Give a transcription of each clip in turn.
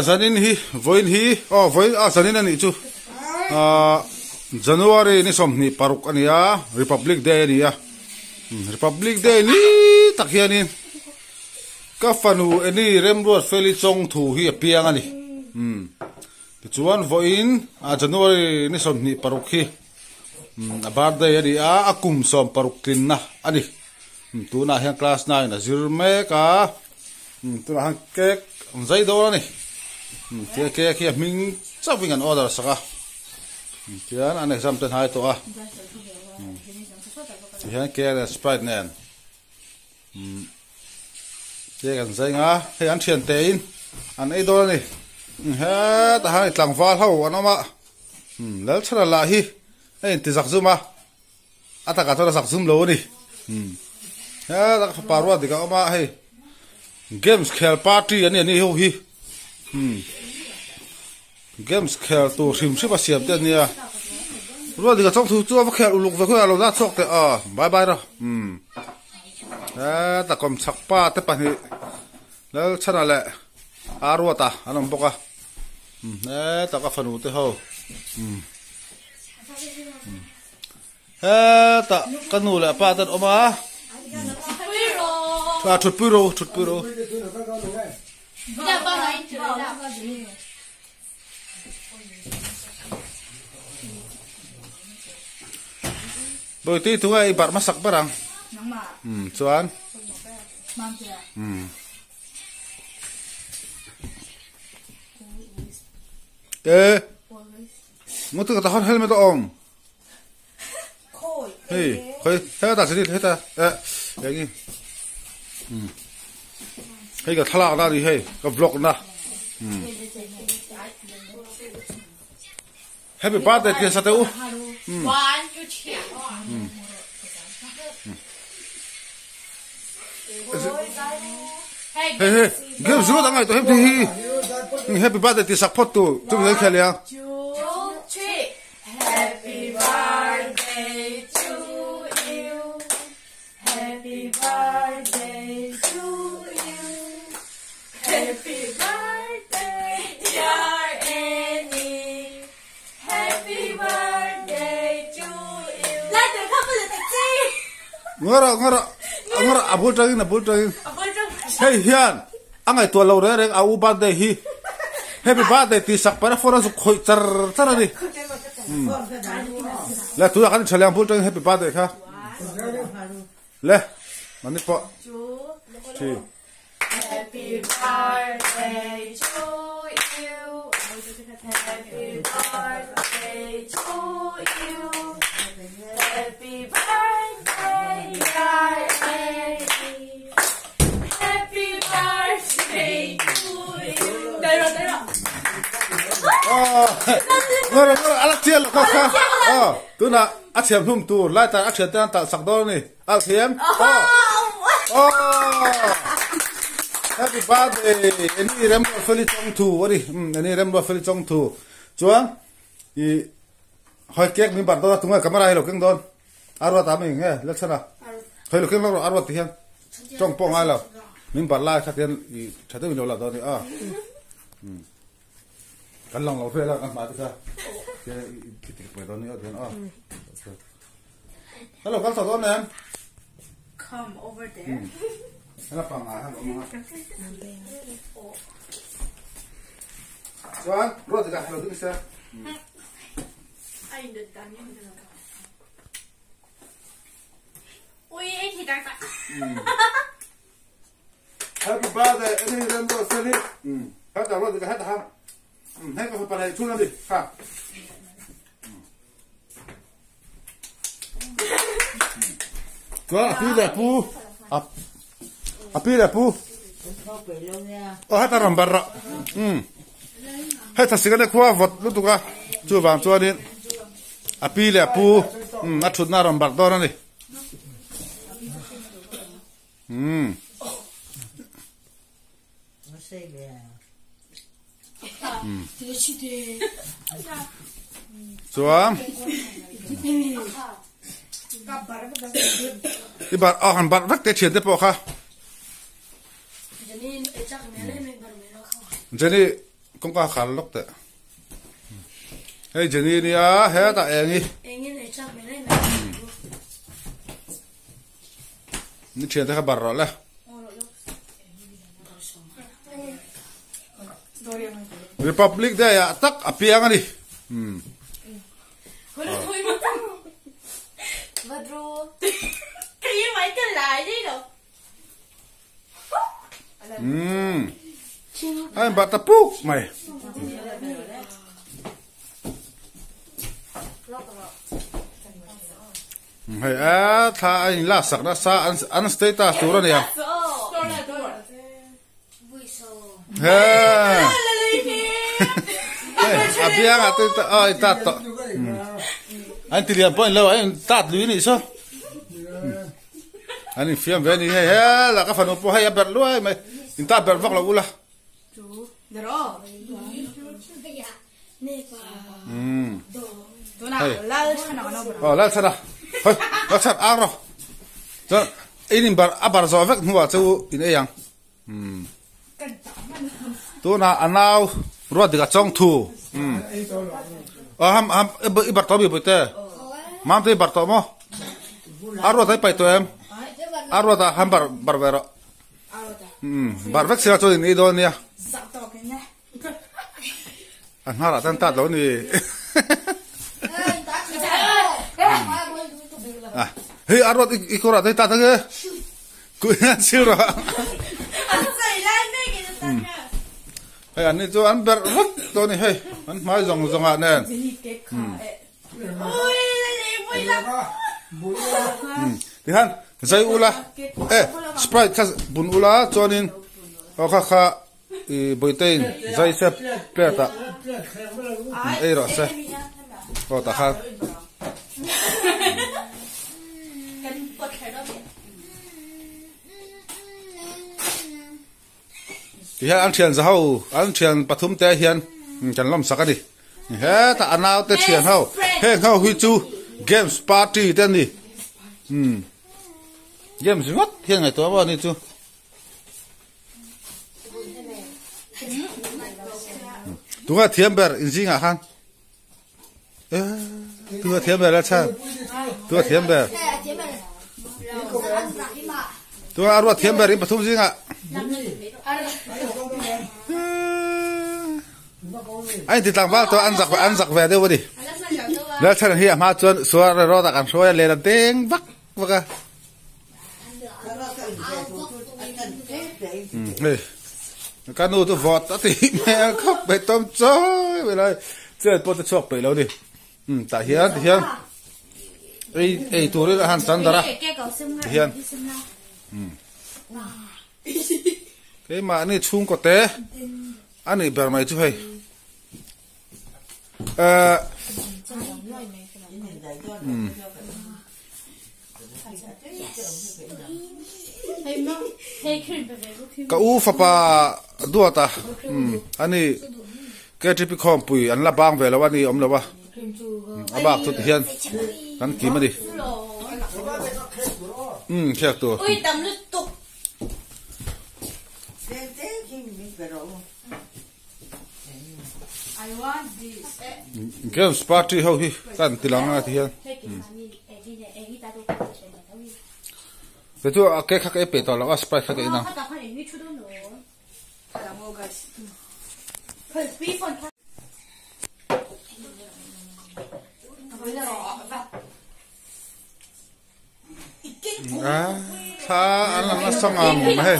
zanin hi voin hi voin zanin ani chu January ni somni paruk ania Republic Day ania Republic Day ni takhianin ka fanu ani remruat feli chong thu hi apiang ani chuan voin January ni somni paruk hi a birthday ani akum som paruk tinna ani tuna hian class 9 a zirme ka tuna han kek zai do ani ke ke ming chawing an order saka tian an exam ten hai to hian ke la sprite nen ke kan zai nga he an thian te in an ei do ani he ta hai tlang wal ho anoma lal chara la hi ei ti zak zuma ataka to zak zum lo ni he ta parwa dika oma he games khel party ani ho hi games khel to sim se ba siam te nia ro dika chong thu chu ba khel uluk ve khoi alo na chok te bye bye ro ta kom chak pa te pa ni lal chana le aro ta anom boka ta ka fanu te ho ta kanu le pa tan oma chut puro Boy ti tu ai bar masak barang. Chuan. Mutu ka tahon helmet om. Hey, ta sedit heta. Yangi. Hey ka thalak na ni hey, ka vlog na. Happy birthday ke sa teu. Hey, give zero da ngai to happy birthday ti support tu ngai khalia. Happy birthday to you. Happy birthday to you. Happy birthday, dear Annie. Happy birthday to you. Lại từ không bao giờ thật chi. Ngora abul tagin. Hey hian, angai tua lo re au birthday hi. Happy birthday ti sak para fora su khoi char ni. Le tu kan chaliang bul tagin happy birthday kha. Le, mani po. Chi. Happy birthday to you. Happy birthday to you. Happy birthday, dear Annie. Happy birthday to you. Đây rồi. Ngora alak tiel ka kha. Tu na achiam hum tu lai ta achiam tan ta sak do ni. Al thiam. Happy birthday. Ani rem lo feli chong tu ori. Ani rem lo feli chong tu. Chuang I hoi kek mi bar do tunga kamera lo keng don. Arwa ta mi nge leksana. Hoi lo keng lo arwa ti hian. Chong pong ai lo. Min bar lai khatien I thate mi lo la do ni kan long lo phê la kan ma ti ka. Ke ti pe do ni thian Hello kan sa do nen. Come over there. Hello pa ma ha ma. Chuan ro ti ka lo ti sa. Anh được cảm nhận được. Ui, anh thì đang tặng. Happy birthday, any random city. Hết rồi thì hết hả? Hết có phải này xuống đi, ha. Có pi là pu. Pi là pu. Hết rồi bảo rồi. Hết thật sự cái khoa vật lúc tụi chưa vào chưa đi. Pi là pu. Nó chụp na rồi bảo đó này. Chuang ibar han bar vak te chen te po kha Jenny công ca khá lốc tệ. Hey Jenny đi à, hết tại em đi. Ní chuyện thế các bạn rồi là. Republic Day à, tắc à piang à đi. Cái gì vậy cái lại đi đâu? Anh bắt tập bút mày. Hay à, tha anh là sắc đó sa anh status tu rồi nè. Ha. À piang à tôi ơi ta to. Anh thì điểm point lâu anh tát lưới này sao? Anh phim về này hay là cái phần opo hay bật luôn mày. Anh ta bật vác là ula. Là sao nào? Thôi, là sao ăn rồi. Cho ini bar zo vek nuwa chu in eyang. Tu na anau ruat diga chong thu. Ham ibar to bi bote. Mam te bar to mo. Aro tai pai to em. Aro ta ham bar vero. Bar vek sira cho in do nia. Anh hara tan ta lo ni. À, hey, arwat ikora tay tatang eh. Kuya sira. Hey, anh ấy cho anh bật rất to này hey, anh mai rong à nè. Thì han, dây ula, Sprite khas bun ula cho nên, kha bồi tên dây xếp bẹt ta, rồi xe, ta khang. Thì anh thiền sao anh thiền pathum te hiền chẳng làm sao đi hết ta anh nào te thiền hao hết hao huy chu games party tên đi games what hiền ngày tối bao nhiêu chu đúng là thiền bèr in gì ngã han đúng là thiền bèr là sao đúng là thiền bèr đúng là thiền bèr in pathum gì ngã anh thì tặng vào tôi ăn giặc về đâu đi nếu chân hiểm ha chuan xóa rồi ta càng xóa lên là tiếng bắc vâng à cái nô tôi vọt thì mẹ khóc bể tôm chói vậy này chơi bột chọc bể lâu đi tại hiền ấy tôi đấy là han san đó hiền cái mà anh ấy chung có té anh ấy bèr mày chú hay cái u pha pa đua ta anh ấy cái trip com pui anh là bang về là anh ấy om là ba bác tụt hiền anh kiếm mà đi chắc tôi I want this. Games party how hi kan tilang ati hian. Betu ke khak e pe to lawa sprite khak e na. Tha an lang na sangam he.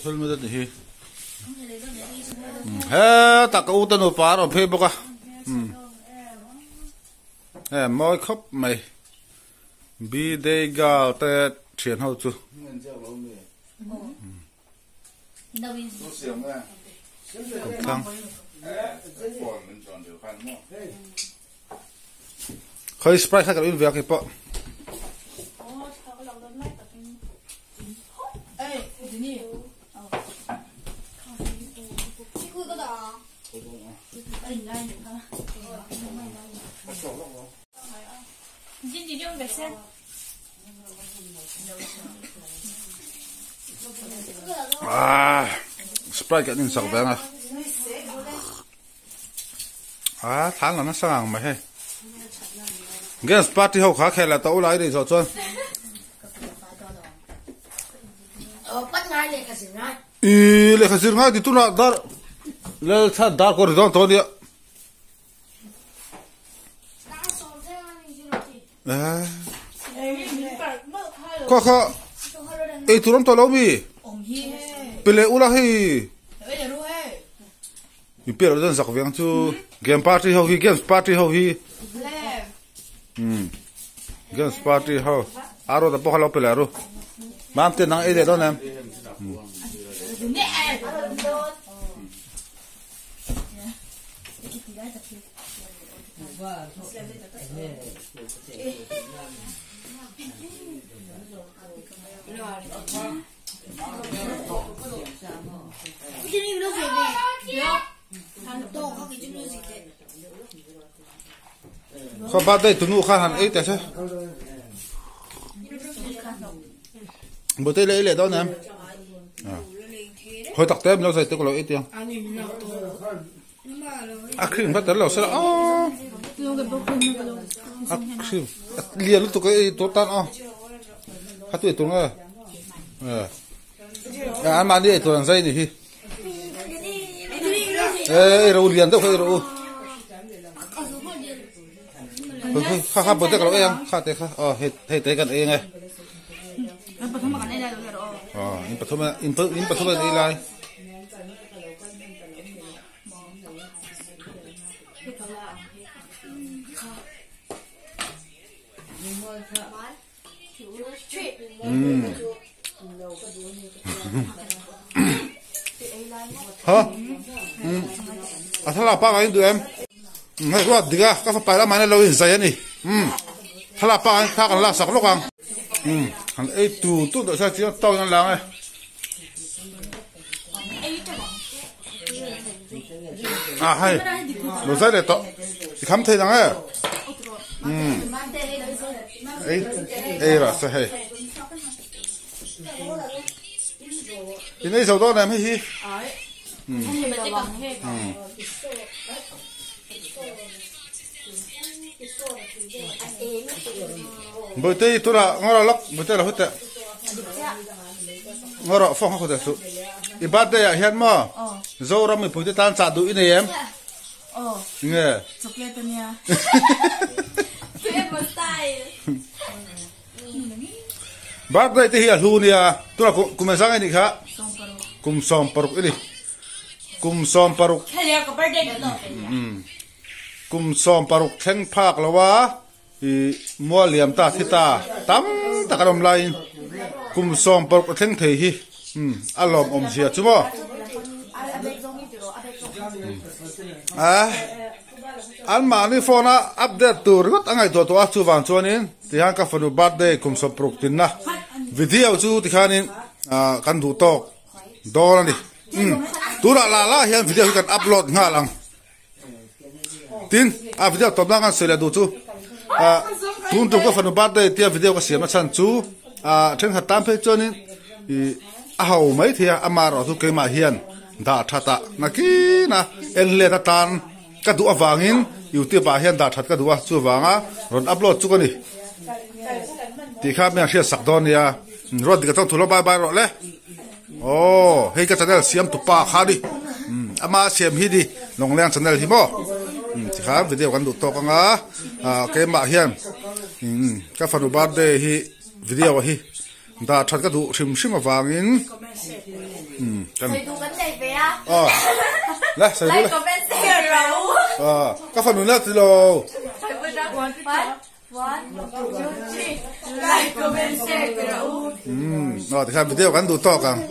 Helmet ni hi. Ha ta ko utan u par on Facebook a. Moi khop mày. Bi day gal te thian hau chu. Thang. Khơi sprite khác cái việc cái po. Chính dùng để xem. Sprite cái nên sọc bé à. Tháng là nó sang mà hay. Games party hậu khá khe là tàu lại để rồi chuan. Bắt ngay lên cái gì ngay. Lệ khá gì ngay thì tu na dar. Lệ thà dar có rồi thôi đi. Kha. Ê tu ram to lâu mi. Pele ula hi. You pay rồi dân viếng chu game party hậu hi games party hậu hi. Games party hậu. Aro da po halo pele aro. Mam te nang ede don em. Kho ba đây tunu khan han ấy tại sao? Bữa tây lấy đó nè. Hồi tắc tem lâu rồi tôi có lấy ít tiền. Cream bắt đầu lâu sẽ cream liền lúc cái tốt tan hát tuổi tuổi rồi. Anh mang đi tuổi dây đi. Rồi liền đâu phải rồi. Khá bữa tây có lấy em, khá tây khá, hết tây gần em này. In pathoman đi lại. Hả? Thằng nào pa anh tụi em? Ngay qua đi ra, các phải là máy này lâu rồi dày nhỉ? Thằng nào pa anh khác là sạc lúc hàng. Thằng ấy tu đợi sao chỉ tao nhân láng này. Hay, đồ dây để tao, thì khám thấy rằng ấy. Là sao hay? Cái này dầu đó này mới hi. Bữa tây tôi là ngora lắc, bữa tây là hết tệ. Ngora phong không có su. Ibadah ya hian ma. Dâu ra mình phơi tan chả đủ này em. Nghe. Chocolate nha. Em mà style. Bác đây thì hiện luôn nha. Tôi là cùng sang anh đi khá. Cùng som paruk ini. Cùng som paruk. Kaya ko birthday ka to. Cùng som paruk theng phak lawa. Mua liam ta thita. Tam ta karom lain. Cùng som paruk theng thei hi. Alom om sia chu mo. An ma ni phone update tur got angai to chu wang chuanin ti hang ka fanu birthday kum som paruk tin na. Video chu ti khanin kan du tok do ni. Tura la hian video kan upload nga lang. Tin video top lang kan sele du chu. Tun tu ka fanu birthday ti video ka siam chan chu. Theng hat tam phe chuanin hau mấy thì amar ở thu cây mà hiền đã thata na en le ta tan cái đũa vangin YouTube bà hiền đã thắt cái đũa chu vanga rồi upload chu cái này thì khác mình sẽ sạc đòn nha rồi thì cái thằng thua bye bye rồi le hay cái channel xem tụ pa khá đi ama xem hi đi long lang channel hi mo thì khác video kan đủ to ka cái mà hiền cái phần birthday hi video hi đã thật cái đủ sim sim mà vangin Thầy tu vấn đề về á. Lại sai Lại comment share rồi. Các phần nữa thì lo. Like comment share rồi. Rồi thì video kan đủ to càng.